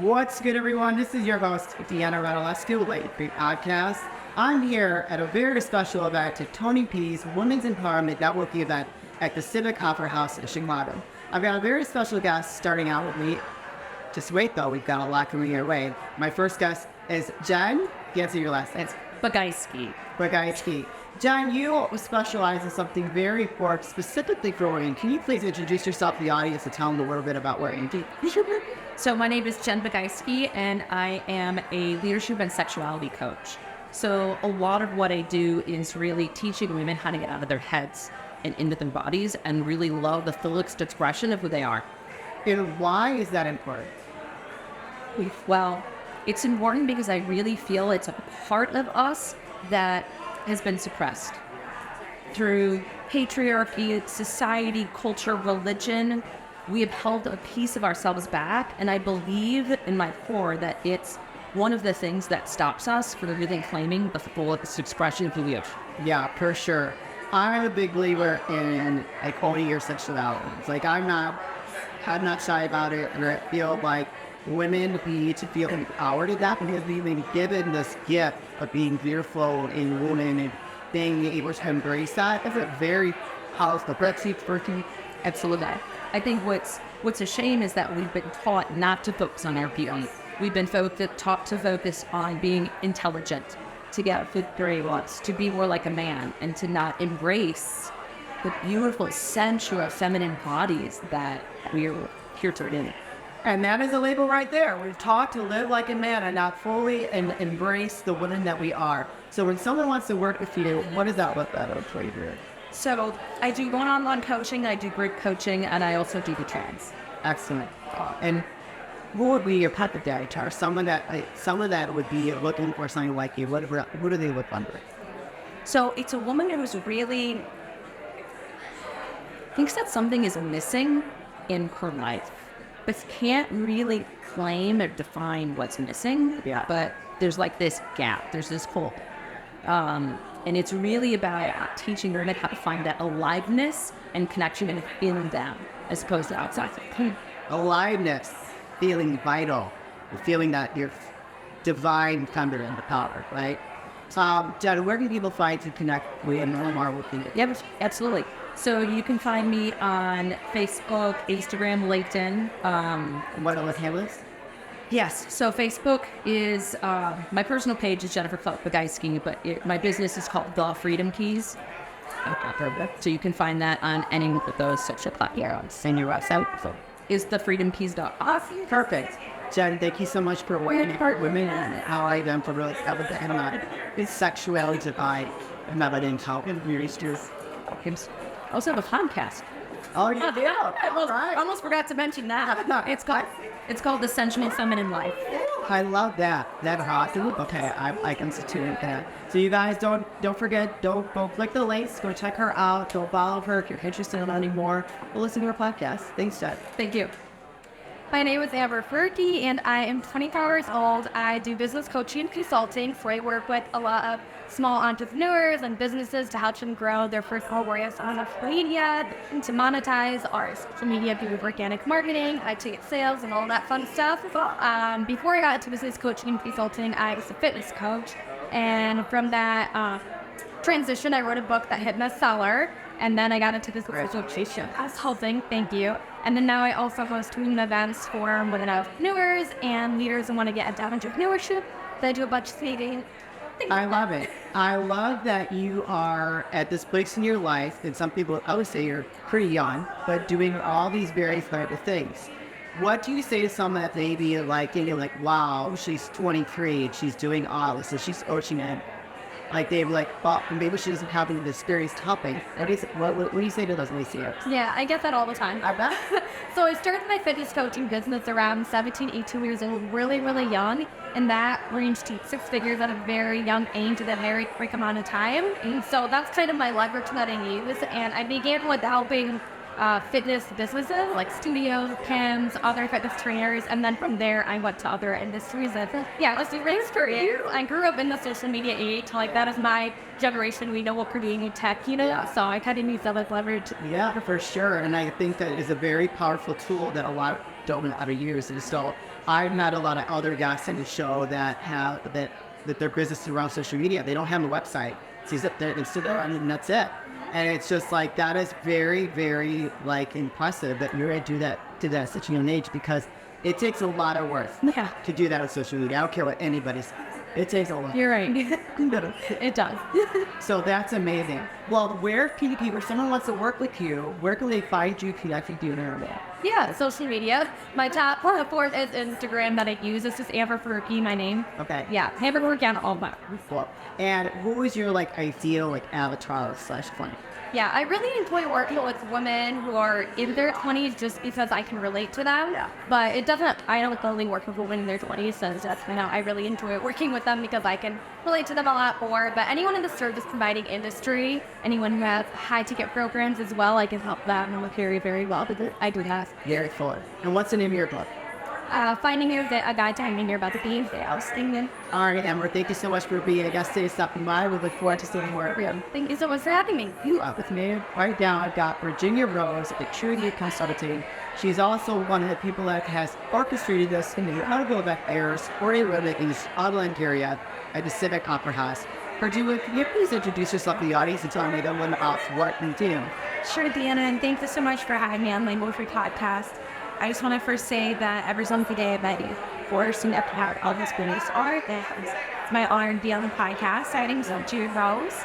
What's good, everyone? This is your host, Deanna Radulescu, Late Free Podcast. I'm here at a very special event at Tony P's Women's Empowerment Networking event at the Civic Opera House in Chicago. I've got a very special guest starting out with me. Just wait, though. We've got a lot coming your way. My first guest is Jen. Answer your last name. Bagayski. Jen, you specialize in something very important, specifically for women. Can you please introduce yourself to the audience and tell them a little bit about what you do? So my name is Jen Bagayski, and I am a leadership and sexuality coach. So a lot of what I do is really teaching women how to get out of their heads and into their bodies and really love the full expression of who they are. And why is that important? Well, it's important because I really feel it's a part of us that has been suppressed through patriarchy, society, culture, religion. We have held a piece of ourselves back, and I believe in my core that it's one of the things that stops us from really claiming the full expression of who we are. Yeah, for sure. I'm a big believer in owning your sexuality. It's like I'm not shy about it, and I feel like women need to feel empowered at that because we've been given this gift of being beautiful in women and being able to embrace that. It's a very powerful person. Absolutely. I think what's a shame is that we've been taught not to focus on our beauty. We've been taught to focus on being intelligent, to get good grades, to be more like a man, and to not embrace the beautiful, sensual, feminine bodies that we're here to live. And that is a label right there. We're taught to live like a man and not fully embrace the women that we are. So when someone wants to work with you, what does that look like for you? So I do one-on-one coaching, I do group coaching, and I also do the trans. Excellent. And who would be your path avatar? Someone that would be looking for something like you. Who do they look under? So it's a woman who's really thinks that something is missing in her life, but can't really claim or define what's missing. Yeah. But there's like this gap. There's this hole. And it's really about teaching women how to find that aliveness and connection in them as opposed to outside. Aliveness, feeling vital, feeling that you're divine feminine in the power, right? Jen, where can people find to connect with and learn more with you? Yeah, absolutely. So you can find me on Facebook, Instagram, LinkedIn. What are the handles? Yes. So Facebook is my personal page is Jennifer Bagayski, but my business is called The Freedom Keys. So you can find that on any of those social platforms. And your website is thefreedomkeys.com. Perfect. Jen, thank you so much for working part women and ally them for really everything about it's sexuality divine and melody how we reach to. Also have a podcast. Oh yeah. I almost forgot to mention that. It's called The Sensual Feminine Life. I love that. That's awesome. Okay, I can substitute that. So you guys don't forget, don't click the links, go check her out, go follow her if you're interested in learning more. Go listen to her podcast. Thanks, Jen. Thank you. My name is Amber Fergie, and I am 24 years old. I do business coaching and consulting, so I work with a lot of small entrepreneurs and businesses to help them grow their personal awareness on social media, to monetize our social media through organic marketing, high-ticket sales, and all that fun stuff. Before I got into business coaching and consulting, I was a fitness coach, and from that transition, I wrote a book that hit bestseller. And then I got into this consulting, thank you. And then now I also host women events for women entrepreneurs and leaders who want to get into entrepreneurship. So I do a bunch of speaking. I love it. I love that you are at this place in your life, and some people, I would say you're pretty young, but doing all these very type of things. What do you say to someone that maybe thinking wow, she's 23 and she's doing all this, and she's coaching it? Like they're like, well, maybe she doesn't have the experience helping. What do you say to those when they see it? Yeah, I get that all the time. I bet. So I started my fitness coaching business around 17, 18 years old, really, really young. And that ranged to 6 figures at a very young age at a very quick amount of time. And so that's kind of my leverage that I use. And I began with helping fitness businesses like studios, gyms, other fitness trainers, and then from there I went to other industries. And yeah, let's do race for you. I grew up in the social media age, like that is my generation. We know what we're doing in tech, so I kind of use that as leverage. Yeah, for sure. And I think that is a very powerful tool that a lot don't know how to use. And so I've met a lot of other guests in the show that have that their business is around social media. They don't have a website. It's up there, and that's it. And it's just like, that is very, very like impressive that you're able to do that at such a young age, because it takes a lot of work to do that on social media. I don't care what anybody says. It takes a lot. You're right. It does. So that's amazing. Well, where can people, if someone wants to work with you, where can they find you, connect with you, and everything? Yeah, social media. My top platform is Instagram that I use. It's just Amber Faruqi, my name. Okay. Yeah, Amber Faruqi, all that. Cool. And who is your like ideal like avatar / client? Yeah, I really enjoy working with women who are in their 20s just because I can relate to them. Yeah. But I don't only work with women in their 20s, so that's I really enjoy working with them because I can relate to them a lot more. But anyone in the service providing industry, anyone who has high ticket programs as well, I can help them very, very well because I do that. Very cool. And what's the name of your book? Finding a guide to hanging here about the being sales. All right, Amber, thank you so much for being a guest today, stopping by. We look forward to seeing more of you. Thank you so much for having me. You up with me. Right now, I've got Virginia Rose at Trudy Consulting. She's also one of the people that has orchestrated this in the Automobile Back Air sporting event in this Auckland area at the Civic Opera House. Virginia, can you please introduce yourself to the audience and tell me a little about what you do? Sure, Deanna, and thank you so much for having me on my Movie podcast. I just want to first say that ever since the day I met you, first and ever all this goodness art, and it's my honor to be on the podcast. My name is Jude Rose.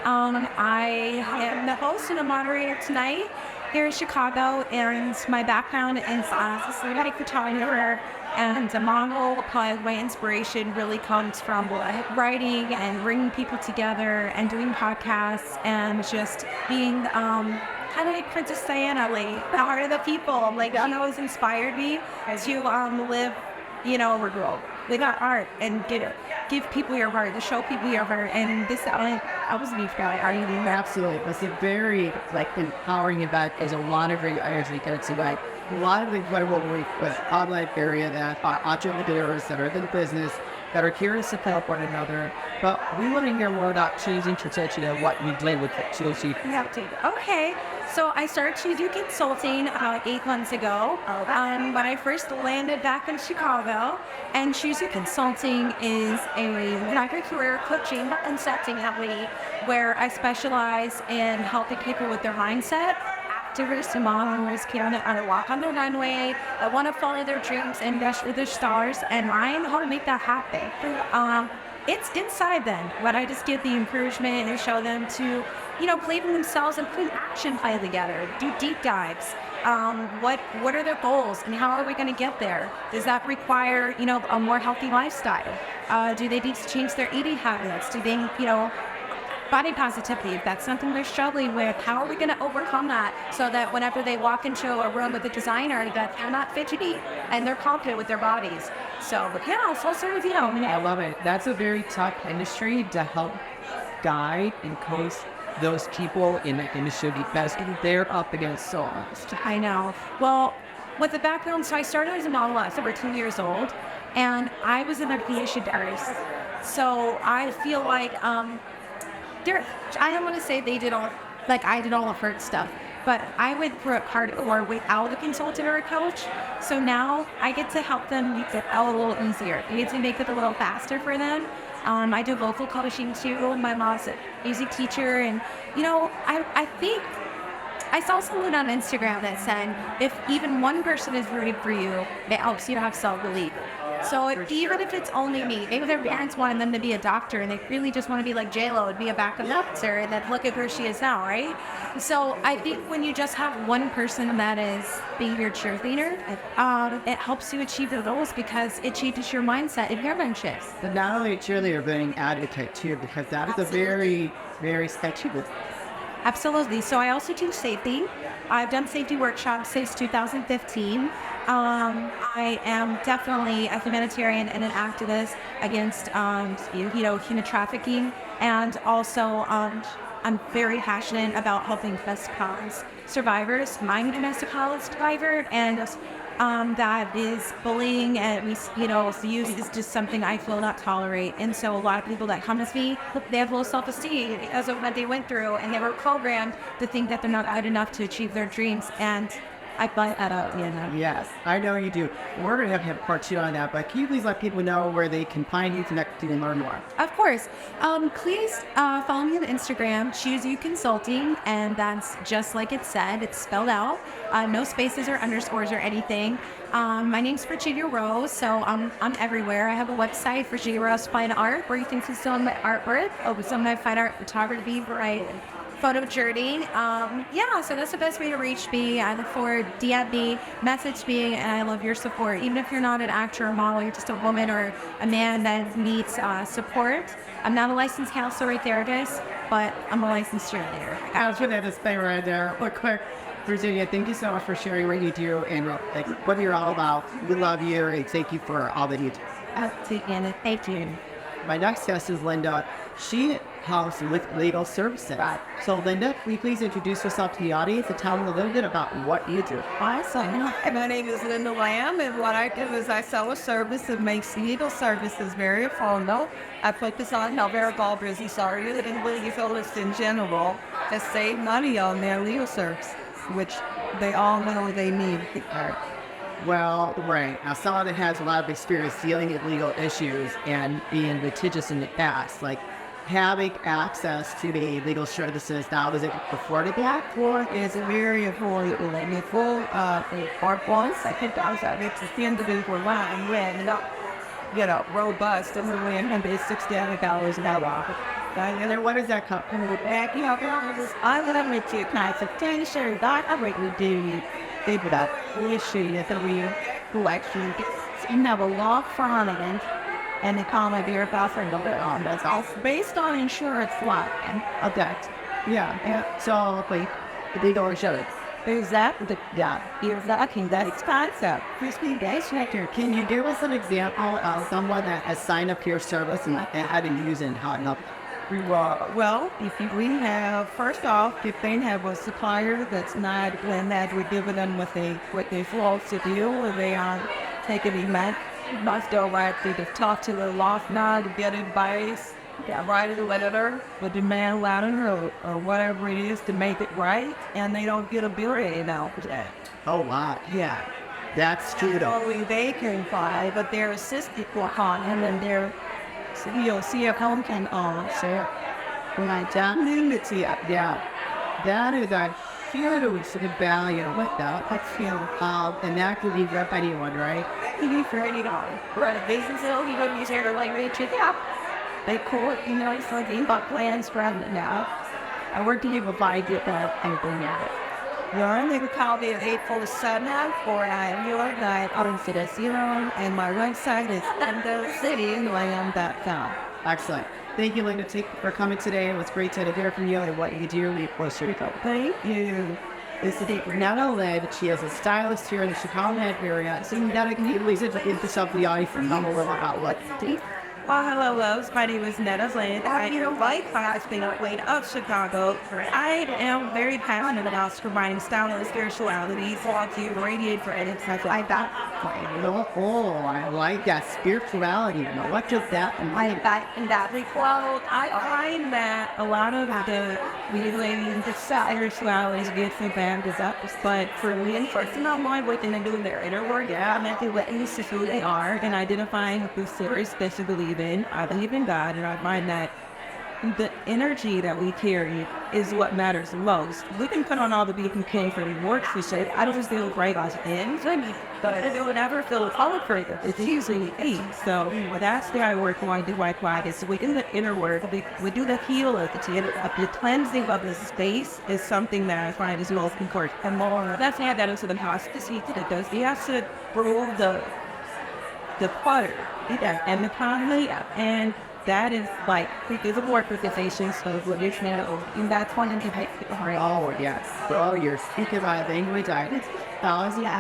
I am the host and a moderator tonight here in Chicago, and my background is as a cinematic photographer and a model. My inspiration really comes from writing and bringing people together and doing podcasts and just being kind of like Princess Diana, like the heart of the people. Like, that always inspired me to live, they got art and give people your heart, to show people your heart. And this, I was me for that. Are you? Absolutely. It's a very like empowering event. There's a lot of great energy gets away. A lot of incredible work with online area that are entrepreneurs that are in the business, that are curious to help one another. But we want to hear more about changing perception of what you did with Chelsea. Okay. So I started to do consulting about 8 months ago when I first landed back in Chicago. And Choosy Consulting is a career coaching and consulting company where I specialize in helping people with their mindset. Activists and models can walk on the runway, that want to follow their dreams and rush for their stars, and I know how to make that happen. It's inside them, but I just give the encouragement and show them to, believe in themselves and put an action plan together, do deep dives. What are their goals and how are we going to get there? Does that require, a more healthy lifestyle? Do they need to change their eating habits? Do they, body positivity, if that's something they're struggling with, how are we going to overcome that so that whenever they walk into a room with a designer, that they're not fidgety and they're confident with their bodies. So, full service, I love it. That's a very tough industry to help guide and coach those people in the industry because they're up against so much. I know. Well, with the background, so I started as a model at over 2 years old, and I was an aviation artist. So I feel like, I don't want to say they did all, like I did all the hard stuff, but I went through it hardcore without a consultant or a coach. So now I get to help them make it a little easier. I get to make it a little faster for them. I do vocal coaching too. My mom's a music teacher, and I think I saw someone on Instagram that said, if even one person is rooting for you, it helps you to have self-belief. So even if it's only me, maybe their parents wanted them to be a doctor and they really just want to be like J-Lo and be a backup dancer, and then look at where she is now, right? So I think when you just have one person that is being your cheerleader, it helps you achieve the goals because it changes your mindset and your mentorship. But not only a cheerleader, but an advocate too, because that is a very, very sketchy business. Absolutely. So I also do safety. I've done safety workshops since 2015. I am definitely a humanitarian and an activist against, human trafficking. And also, I'm very passionate about helping domestic violence survivors. I'm a domestic violence survivor, and that is bullying and abuse is just something I will not tolerate. And so a lot of people that come to me, they have low self-esteem because of what they went through, and they were programmed to think that they're not good enough to achieve their dreams. And I buy that out, Yes, I know you do. We're going to have part 2 on that, but can you please let people know where they can find you, connect to you, and learn more? Of course. Please follow me on Instagram, Choose You Consulting, and that's just like it said. It's spelled out. No spaces or underscores or anything. My name's Virginia Rose, so I'm everywhere. I have a website, Virginia Rose Fine Art, where you can see some of my artwork, some of my fine art photography, right? Photo journey. So that's the best way to reach me. I look forward, DM me, message me, and I love your support. Even if you're not an actor or model, you're just a woman or a man that needs support. I'm not a licensed counselor or therapist, but I'm a licensed cheerleader. I was going to disclaimer right there. Real quick, Virginia, thank you so much for sharing what you do and like, what you're all about. We love you and thank you for all that you do. Thank you. My next guest is Linda. She helps with legal services. So Linda, will you please introduce yourself to the audience and tell them a little bit about what you do? Awesome. Hi, my name is Linda Lamb, and what I do is I sell a service that makes legal services very affordable. I focus on how very busy and legal in general to save money on their legal service, which they all know they need. Well, right. Now, someone that has a lot of experience dealing with legal issues and being litigious in the past, like having access to the legal services now, is it affordable? It's very affordable. And full part once, I think I was at it to the individual line when, robust and we're in $160 an hour. And then what does that come from? I love it to kinds of things. I really do. They put up issue that we collection. You have a law firm and they call my beer thousand on. That's all based on insurance law. Okay. Yeah. So, like, they don't insurance. Exactly. Yeah. Exactly. That's concept. Can you give us an example of someone that has signed up for your service and how to use it and how it helps? Well, we have, first off, if they have a supplier that's not when that we're giving them what they supposed to do, or they aren't taking event, you must go right through to talk to the law now to get advice, write a letter, a demand letter, or whatever it is to make it right, and they don't get a bill now for that. Oh, wow. Yeah. That's true, though. Only they can file, but their assistant will call him and their CFO can share. When I done it, yeah, that is a huge value with that. And that could be rep anyone, right? You for any dollar. We're at a business hill, you don't use air like me, they call it, it's like they got plans for them now. I work to give a buy get that and bring it. They could call me at 847-494-9 and my website is CityLand.com. Excellent. Thank you, Linda, for coming today. It was great to hear from you and what you do. Thank you. This is Natalie Flynn. She is a stylist here in the Chicago area. So, Natalie, can you please introduce yourself to the audience and tell them a little about what you do? Well, hello, loves. My name is Natalie Flynn. I like being a way of Chicago. I am very passionate about providing style and spirituality to radiate for any type like that. Oh, I like that spirituality. What does that mean? Well, I find that a lot of the spiritualities get so bad, but for me, first and foremost, what they do in their inner work, I'm actually letting you see who they are and identifying who serious that you believe in. I believe in God, and I find that the energy that we carry is what matters the most. We can put on all the BPK for the work we say, I don't feel great on the end, but it would never feel appropriate. It's usually me. So that's the I work when I do my practice. We do the inner work, we do the heal of the cleansing of the space is something that I find is most important. And more, let's add that into the hospice that does. We have to remove the clutter and the economy, and that is like because of work organizations, so what you're and that's one of the Oh yes. Oh, you're speaking my language. I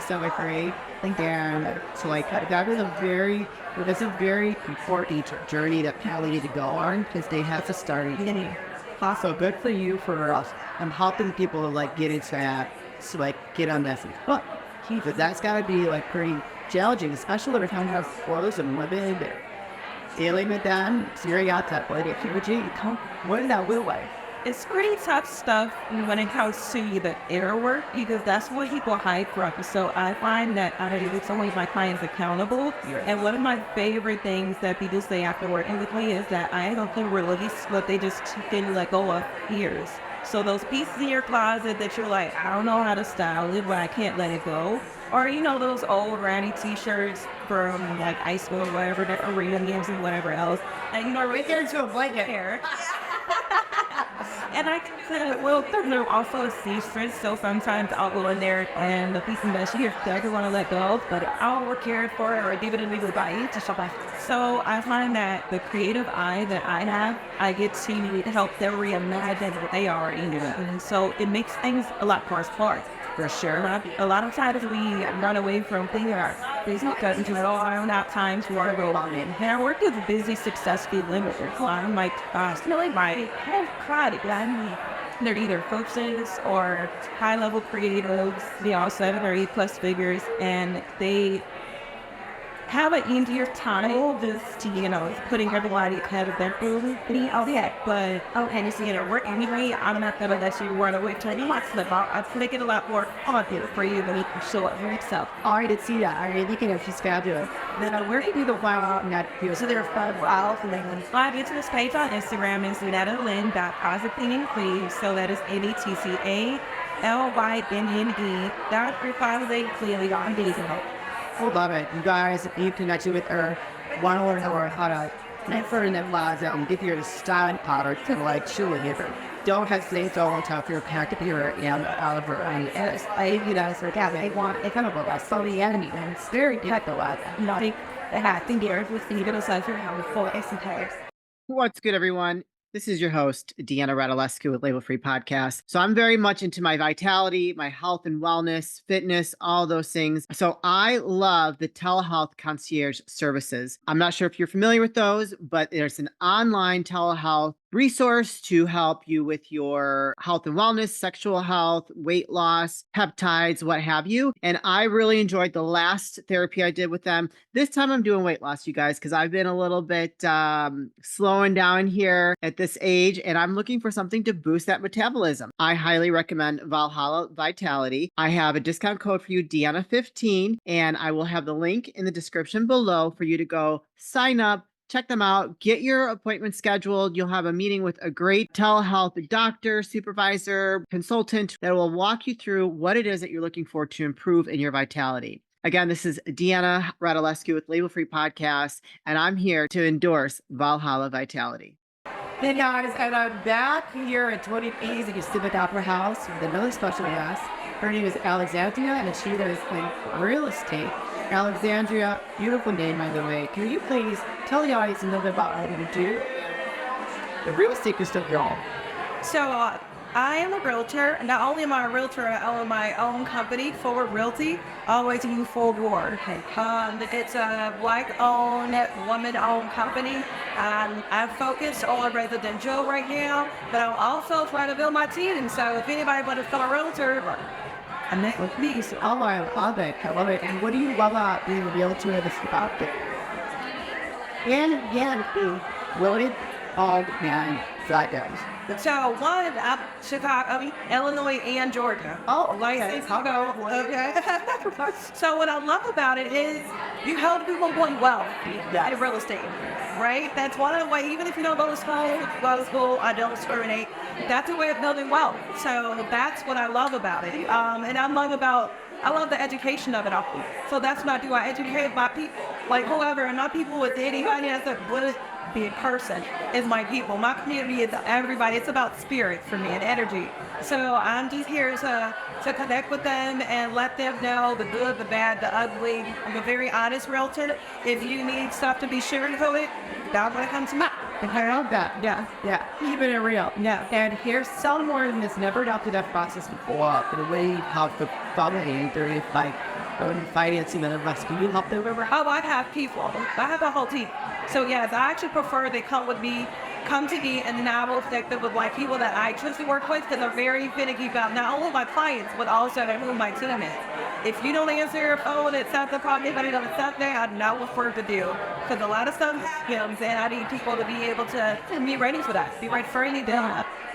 so agree. And so like that is a very important journey that people need to go on because they have to start beginning. Also, good for you for us. I'm helping people to like get into that, so like get on this. But that's gotta be like pretty challenging, especially when time has clothes and living there. Dealing with them, Syria, what is that will way? it's pretty tough stuff when it comes to the inner work because that's what people hide from. So I find that I do so hold my clients accountable. And one of my favorite things that people say after working with me is that I help them release what they just didn't let go of years. So those pieces in your closet that you're like, I don't know how to style it, but I can't let it go. Or, you know, those old ratty t-shirts from like high school or whatever, that arena games and whatever else. And, you know, Make it into a blanket. hair. And I consider, well, they're also a seamstress, so sometimes I'll go in there and the piece of that she doesn't want to let go, but I'll work here for it or give it a little bite to shop. So I find that the creative eye that I have, I get to help them reimagine what they are in it. And so it makes things a lot more smart. For sure. A lot of times we run away from things because I don't have time to work on it. And our work is busy, successfully limited. So I'm like, my whole crowd, they're either coaches or high-level creatives, they all 7 or 8 plus figures, and they have an easier time just to, you know, putting everybody ahead of their food. But, and you know, work anyway, I'm not going to let you run away to any slip out. I make it a lot more fun for you than you can show up for yourself. I did see that. I really think she's fabulous. Then where can you go find out in that video? So they're fun. Wow. My business page on Instagram is NatalieFlynn.PositCleaningQueen. So that is NETCALYNNE. .358 clearly on video. I love it. You guys, if you connect with her, want to learn how to make her in that plaza and give your styling powder to like chili her. Don't hesitate to all tough your pack of your and out of her. And I, you know, so Gatwick, I kind of like so the enemy, and it's very technical. Not the hat thing here with the little size for how full exercise. What's good, everyone? This is your host, Deanna Radulescu with Label Free Podcast. So I'm very much into my vitality, my health and wellness, fitness, all those things. So I love the telehealth concierge services. I'm not sure if you're familiar with those, but there's an online telehealth resource to help you with your health and wellness, sexual health, weight loss, peptides, what have you. And I really enjoyed the last therapy I did with them. This time I'm doing weight loss, you guys, because I've been a little bit slowing down here at this age, and I'm looking for something to boost that metabolism. I highly recommend Valhalla Vitality. I have a discount code for you, Deanna15, and I will have the link in the description below for you to go sign up. Check them out, get your appointment scheduled. You'll have a meeting with a great telehealth doctor, supervisor, consultant that will walk you through what it is that you're looking for to improve in your vitality. Again, this is Deanna Radulescu with Label Free Podcast, and I'm here to endorse Valhalla Vitality. Hey guys, and I'm back here at 20 P's at the Civic Opera House with another special guest. Her name is Alexandria, and she does real estate. Alexandria, beautiful name, by the way. Can you please tell the audience a little bit about what you do? The real estate is still your. So I am a realtor. Not only am I a realtor, I own my own company, Forward Realty, all the way to Forward Ward. It's a Black-owned, woman-owned company. I'm focused on residential right now, but I'm also trying to build my team. So if anybody wants to become a realtor, And that with me, so I love it. I love it. And what do you love about being a realtor in this market? And loaded on and sideways. So one, Chicago, Illinois, and Georgia. Oh, like Chicago. Okay. So what I love about it is you help people build wealth in real estate, right? That's one of the ways. Even if you don't go to school, I don't discriminate. That's a way of building wealth. So that's what I love about it. And I love the education of it all. So that's what I do. I educate my people, like whoever, and not people with anybody that's a good be a person is my people. My community is everybody. It's about spirit for me and energy. So I'm just here to connect with them and let them know the good, the bad, the ugly. I'm a very honest realtor. If you need stuff to be shared with it, that's when it comes to me. And I love that. Yeah. Keeping it real. Yeah. And here's someone that's never adopted that process before. The way how the family, they're like financing and invest. Can you help them ever? Oh, I have people. I have a whole team. So yes, I actually prefer they come with me come to me, and then I will stick them with like people that I choose to work with because I'm very finicky about not only my clients, but also who my team is. If you don't answer your phone at 7 o'clock, anybody on a Saturday, I know what work to do. Because a lot of stuff happens, and I need people to be able to be ready for that, be ready for anything.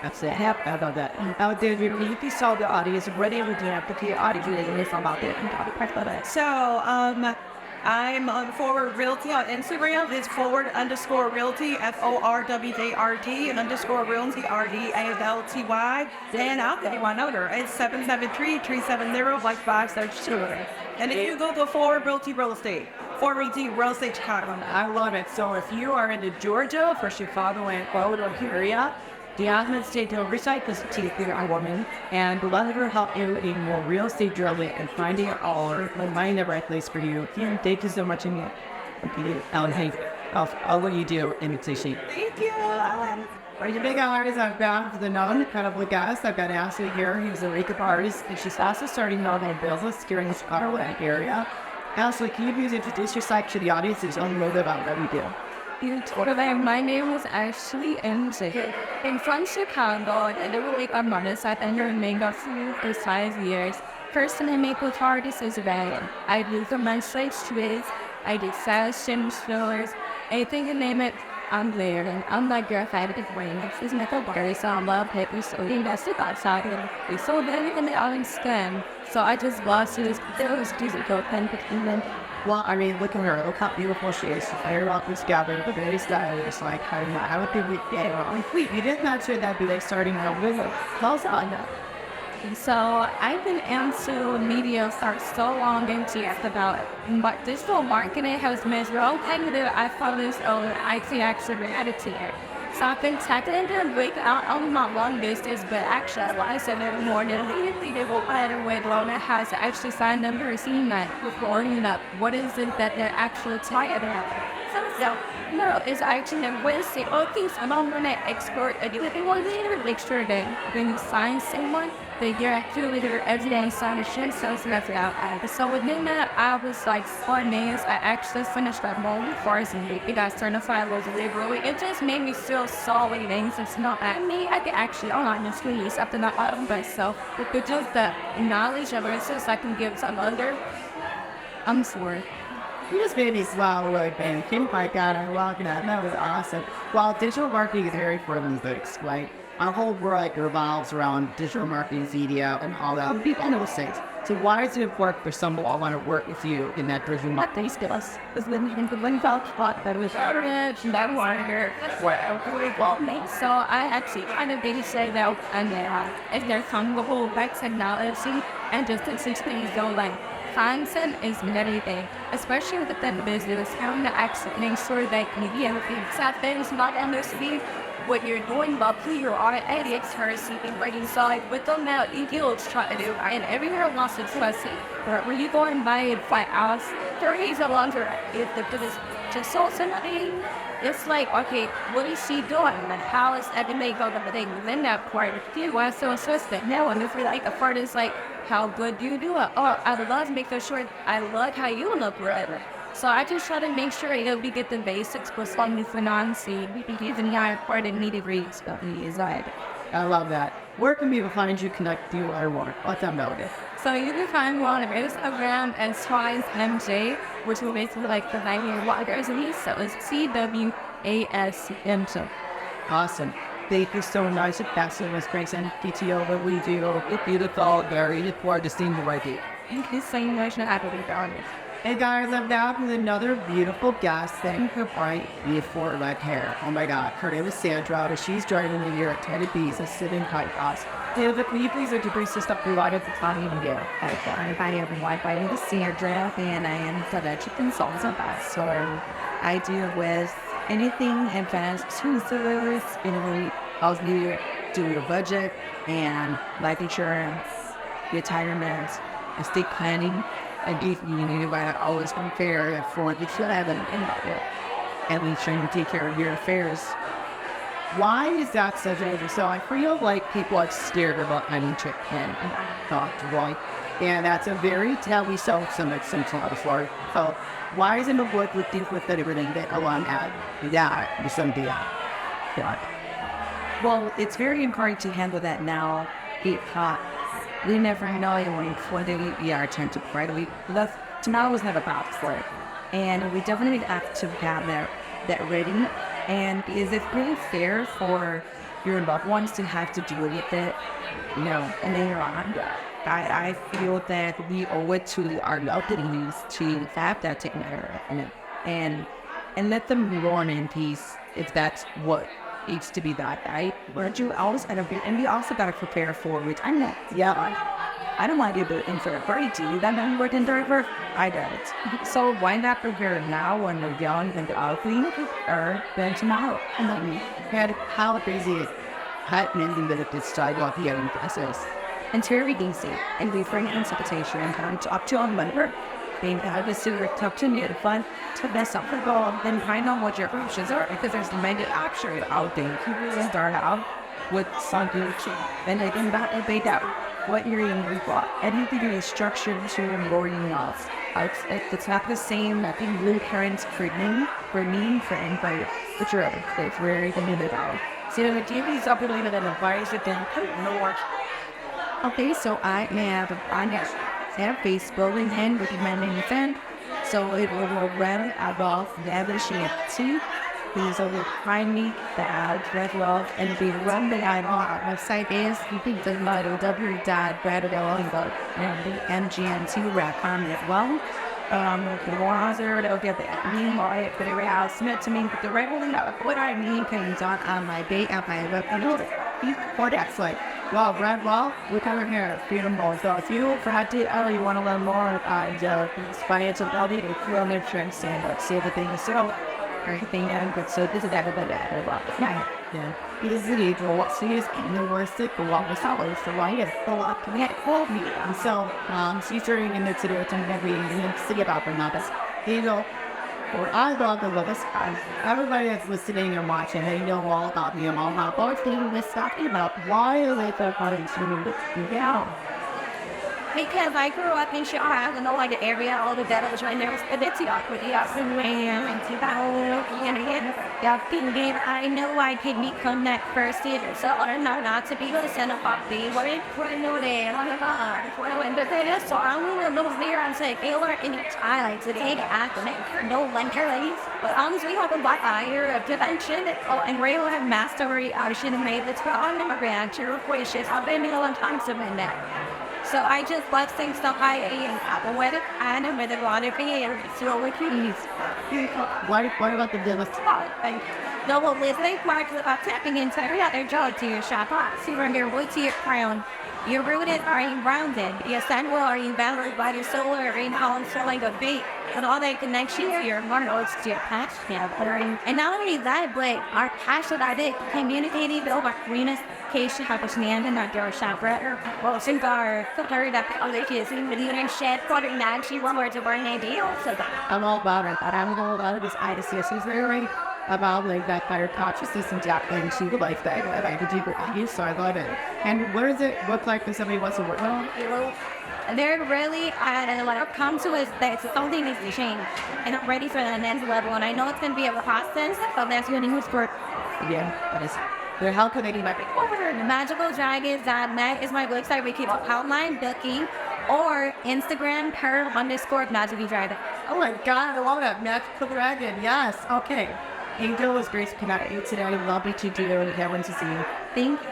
That's it. How about that? Out there, if you saw the audience ready with the application, audience about that. So, I'm on Forward Realty on Instagram. It's forward_realty, FORWARD_realty, RDALTY. And I'll give you my number. It's 773-370-5532. And if you Google Forward Realty Real Estate, Forward Realty Real Estate Chicago. I love it. So if you are into Georgia for Chicago and Florida area, Jasmine State Oversight is a TPR woman, and let her help you in more real estate drilling and finding it all or finding the right place for you. Again, thank you so much, Amy. I'll let you do invitation. Thank you. For your big artists, I've got the non-incredible guest. I've got Ashley here, who's a makeup artist, and she's also starting out on business here in the Chicago area. Ashley, can you please introduce yourself to the audience and tell them a little bit about what we do? My name is Ashley and I'm from Chicago, and I'm artist. I've been doing makeup for 5 years. Personal makeup artist is about I do the menstrual twists, I do fashion shows, anything you name it, I'm there. And I'm like graphic brain. This is makeup artist, so I love paper, so we invested outside and we sold everything that I scan. So I just lost it. There was digital pen between. Well, I mean, look at her. Look how beautiful she is. Her up was gathered. The very stylist. Like, how would people get it? Wait, you did not say that be like starting her business. Tell us on that. So I've been into media for so long and just about it. But digital marketing has been real competitive. I focus on IT actually attitude. So I've been tapping into break out on my long distance, but actually I said it more than immediately they will find a way to learn how to actually sign them or seeing that before up. What is it that they're actually talking about? So no, it's actually a way to say, okay, so I'm going to export a do they want to make sure that when you sign someone, that you're actually their everyday sign a shit, so it's nothing out. So within that, I was like 4 days, I actually finished that moment before I got certified as a liberal. It just made me feel so many things. It's not at me, I can actually honestly use something that I myself. But just the knowledge of it, since I can give some other, I'm sorry. You just made me smile really big. Oh my God, I'm walking out. That was awesome. Well, digital marketing is very important to explain. Our whole world revolves around digital marketing, media, and all that. People know those things. So why is it important for someone to want to work with you in that digital marketing skills? Because when felt hot, that was rich, that water. So I actually kind of did say that, and if they're comfortable with technology and just essentially go like, content is everything, especially with the business. Having to actually make sure that you get things not understand what you're doing, but you're on an edit person right inside with them that you try to do. And everywhere wants to trust it. But when you go and buy it by us, there is a longer if the business to sell somebody. It's like, okay, what is she doing? And how is everything going to be within that part? You want to assistant. Now, and if you're like the part is like, how good do you do it? Oh, I love making sure I love how you look right. So I just try to make sure we get the basics for something for non-seed. Even the part of needed reads is right. I love that. Where can people find you, connect you, or more? What's that about it? So you can find me on Instagram as TwiceMJ, which will basically like the 9-year waters and me. So it's CWASM. Awesome. Thank you so much. Pastor was great and PTO what we do. It's beautiful, very important to see you right here. Thank you so much for having me on it. Hey guys, I'm back with another beautiful guest. Thank you for bright, beautiful red hair. Oh my God, her name is Sandra, and she's joining me here at Tennessee's a sitting kite class. Sandra, can you please introduce yourself right at the top of the video? Hi everyone, my name is Sandra, and I am a financial consultant. So I deal with anything advanced users, I'll do your budget and life insurance, retirement, estate planning. And if you need to always compare for what you should have an input, and we try to take care of your affairs. Why is that such a so I feel like people are scared about any chick and talk to Roy. And that's a very taboo some for. So why isn't it work with people with everything that along at? Yeah, something. Yeah. Well, it's very important to handle that now because we never know when we are trying to right. Tomorrow was never about for it. And we definitely have to have that ready. And is it really fair for your loved ones to have to deal with it, and then you're on? I feel that we owe it to our loved ones to have that taken care of and let them mourn in peace if that's what needs to be done, right? But you always and we also gotta prepare for retirement. Yeah. I don't want to do it for a party. That means we're in for I don't. So why not prepare now when we're young and ugly or then tomorrow? And how crazy happening that this sidewalk here in process. And it's very easy. And we bring interpretation and come up to a member. Being out of super tough to me, fun to mess up the goal, then find out what your options are because there's many options out there. You really start out with something cheap. And I think about it, they out what you're aiming for. Anything is structured to learning off. It's not the same, I think, blueprints for me, for anybody, but you're it's very limited out. So the TV's up really limited advice, it then no more. Okay, so I have Facebook and recommending a friend. So it will run about the average too. Please find me the address love and be run the website is www.bradwell.mgnt.com as well. The more answer, they'll get the name or if they were out submit to me, but the regularly what I mean comes on my date at my website. What that's like. Well, Brad, we're coming here at Freedom Bowl. So if you forgot to, you want to learn more about financial health, if you're on their trends and see everything is so everything good. So this is everybody yeah. This is the age of what sees in the worst sick or what was always the right so up to that whole meeting. So she's turning in the situation that we see about the numbers. I love the lowest guys. Everybody that's listening and watching, they know all about me and all how both things we're talking about. Why are they so funny to me? Yeah. Because I grew up in Chicago, and like the area, all the data was right there. It's pretty awesome. And I know I can become that person. So I know not to be the center of the what I know there. And the thing is, so I'm going to look there and say, they are in Thailand today to act no winter ladies. But honestly, have a black eye of prevention. And we will have mastery. I should have made this wrong. My reaction wishes. I've been a long time to win that. So I just love things that I am with it and with a lot of and so with these. What about the dealers? No, well, listening marks about tapping into every other job to your shop. See where your wood to your crown. You're rooted, are you grounded? Your Sandra, are you bounded by your soul or in all so like a beat? And all that connection to your morals, to your past. And not only that, but our passion, I did communicating build our communication, how to stand in our shop, well, since our filter that all the kids in the unit shed, quarter nine, she one word to burn a deal. So I'm all about it, but I'm all about this IDCS very about like that higher consciousness and tap into the life that I could do with you, so I love it. And what does it look like when somebody wants to work? Well, they're really come to us that something needs to change, and I'm ready for the next level. And I know it's going to be a process, but that's when it was for. Yeah, that is. How can they do that? Magicaldragons.net is my website. We keep outline booking or Instagram _magical dragon. Oh my God, I love that magical dragon. Yes. Okay. Angel, it was great to connect you today. Lovely to do it. Everyone to see you. Thank you.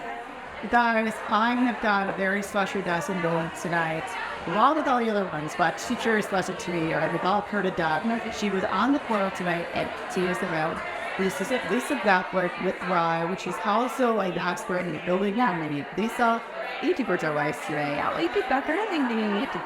Guys, I have got a very special guest in going tonight. Along with all the other ones, but she sure is special to me. We've all heard of that. She was on the portal tonight at Tears Around. This is Lisa Gatwick with Rye, which is also an expert in building community. Lisa, thank you for joining us today. Thank you for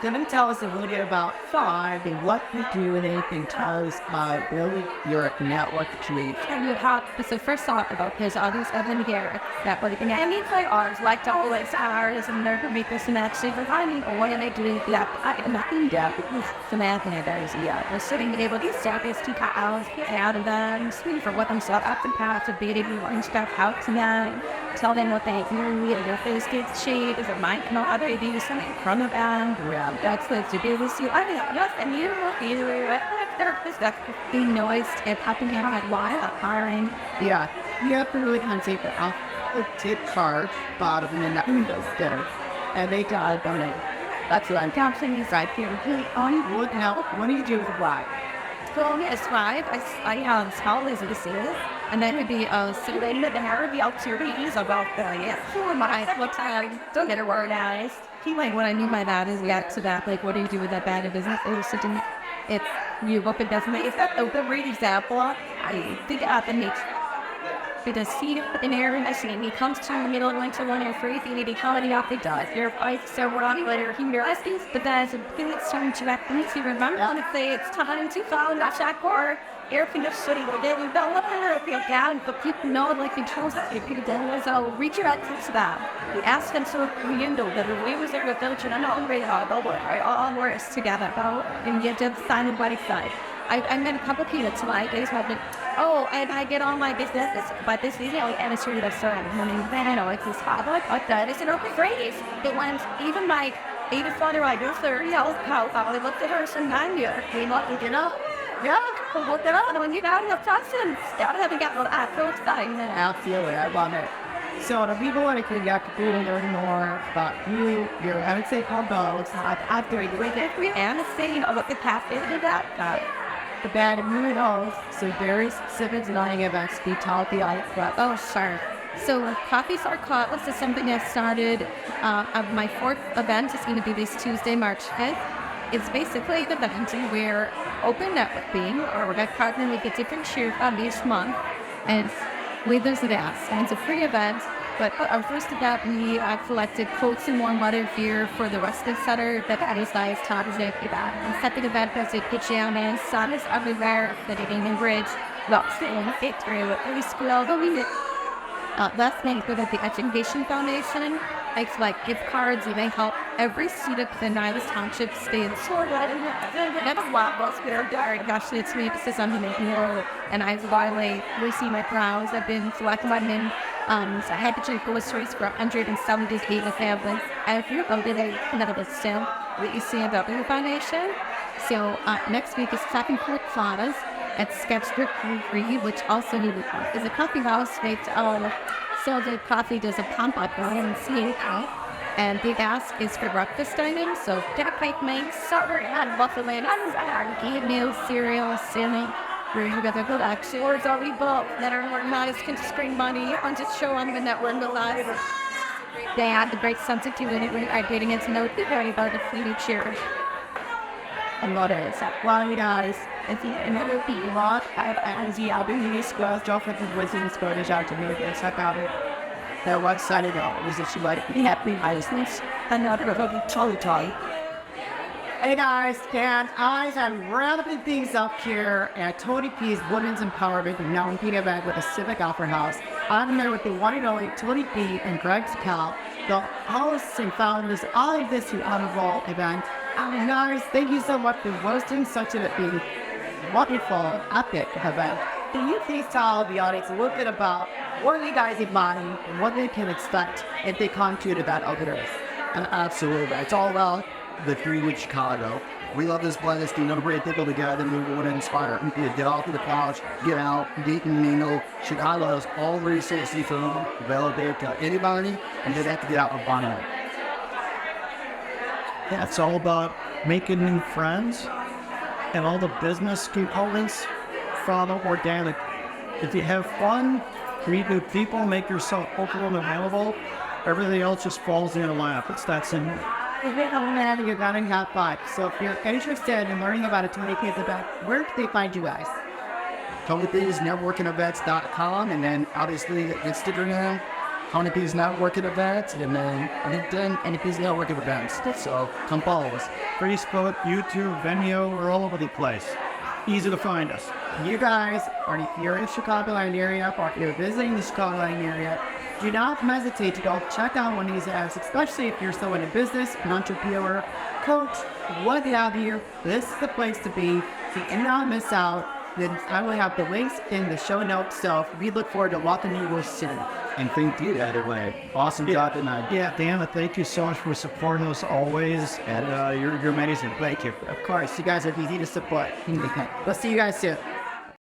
going to tell us a little bit about Five and what we do and anything tell us about building your network community. And you have so first thought about his others of them here that what can I mean play ours like to always ours and their makers and actually for finding or what are they doing that I am nothing down because the math and there's we're sitting able to establish 2 hours out of them speak for what them set up and path to be able to stuff out tonight. Tell them what they can read their face gets shade if it might know other ideas something in front of them. Yeah, that's what to do with you. I mean yes and you either therapist that being noised and popping out while hiring. Yeah. you have to really kind of take the off the tip card bottom and then that windows there. And they got donate. That's what I'm counting is right here. What help? What do you do with the black? So as five, I have always the same, and then would be simulated and there would be activities about for my what time don't get it organized. He like when I knew my dad is got to that like what do you do with that bad of business? It was sitting it's you look at that it's that the great example I think at the nature. With a seat in there and I see he comes to the middle and went to one and free you need to call it off it does. Your fight so we're on later he realizes but that's a good time to actually remember and say it's time to follow that shack or everything is sitting there we don't let her feel down but people know like they chose it people don't so reach your out to them. We asked them so we know that we was there with village and I'm not ready all worse together and you just sign the body side. I met a couple of people tonight. They have been, and I get all my business, but this is and it's really absurd. I know it's this hard, but that is an open phrase. It went even like 85 or 30 years ago. I looked at her some time here. We looked at up. Yeah, we looked it up. And when you got enough questions, I haven't got no so exciting. I feel it. I love it. So the people want to connect to learn more about you, your, I would say, combos. I'm doing great. And the saying about the cafe did that. The band and moving on. So very specific designing events. Be taught the eye prep. Oh, sure. So Coffees Are Caught is something I started of my fourth event. It's going to be this Tuesday, March 5th. It's basically the event where open networking, or we're going to partner with a different cheer each month. And with those events. And it's a free event. But our first event, we collected quotes and warm weather gear for the Western Center that is nice, top is there. And second event was a pajamas, sun is everywhere, the Union Bridge, lots of it through every school. Last night, we got the Education Foundation. It's like gift cards, and they help every student in Niles Township stay in school. That's a lot of us here. Gosh, it's me, this is underneath me. And I finally receive my brows. I've been selected by men. So I had to check groceries for 178 families. And if you're voted another still, what you see about the foundation. So next week is Second Court Plaza at Sketchbook 3, which also is a coffee house made so the coffee does a pump up and see and the ask is for breakfast items. So Gatwick makes supper and buffalo and meals, cereal, cinnamon. We're going to go back to words already both that are more modest can spring money on to show on the network the live. They add the great sensitivity when I'm getting into know very about the fleeting cheer. And what is that? Well, you guys, if you never be lost, I've been in this girl's job for the Wizard Scottish out to me and check out their website and all. Was it she like happy business? And not a totally. Hey guys, and I am wrapping things up here at Tony P's Women's Empowerment and now I'm being back with a Civic Opera House. I'm there with the one and only Tony P and Greg DeKalb, the hosts and founders of this wonderful event. And guys, thank you so much for hosting such a wonderful, epic event. Can you please tell the audience a little bit about what you guys embody and what they can expect if they come to the event over there? And absolutely. It's all about the 3-week Chicago. We love this place. The number of people together who would inspire. You get off to the couch, get out, eat and mingle. Chicago has all resources from available to anybody, and they have to get out and find it. Yeah, it's all about making new friends and all the business components from organic. If you have fun, meet new people, make yourself open and available, everything else just falls in your lap. It's that simple. You're gonna have fun. So if you're interested in learning about a Tony P's event, where can they find you guys? TonyP'sNetworkingEvents.com, and then obviously Instagram, Tony P's Networking Events, and then LinkedIn, Tony P's Networking Events. So come follow us. Facebook, YouTube, Vimeo, we're all over the place. Easy to find us. You guys are here in the Chicagoland area, or you're visiting the Chicagoland area, do not hesitate to go check out one of these apps, especially if you're still in a business, an entrepreneur, coach, what have you. This is the place to be. So you cannot miss out. Then I will have the links in the show notes, so we look forward to welcoming you soon. And thank you, either way. Awesome job tonight. Yeah, Dan, thank you so much for supporting us always, and you're amazing. Thank you. Of course, you guys are easy to support. We'll see you guys soon.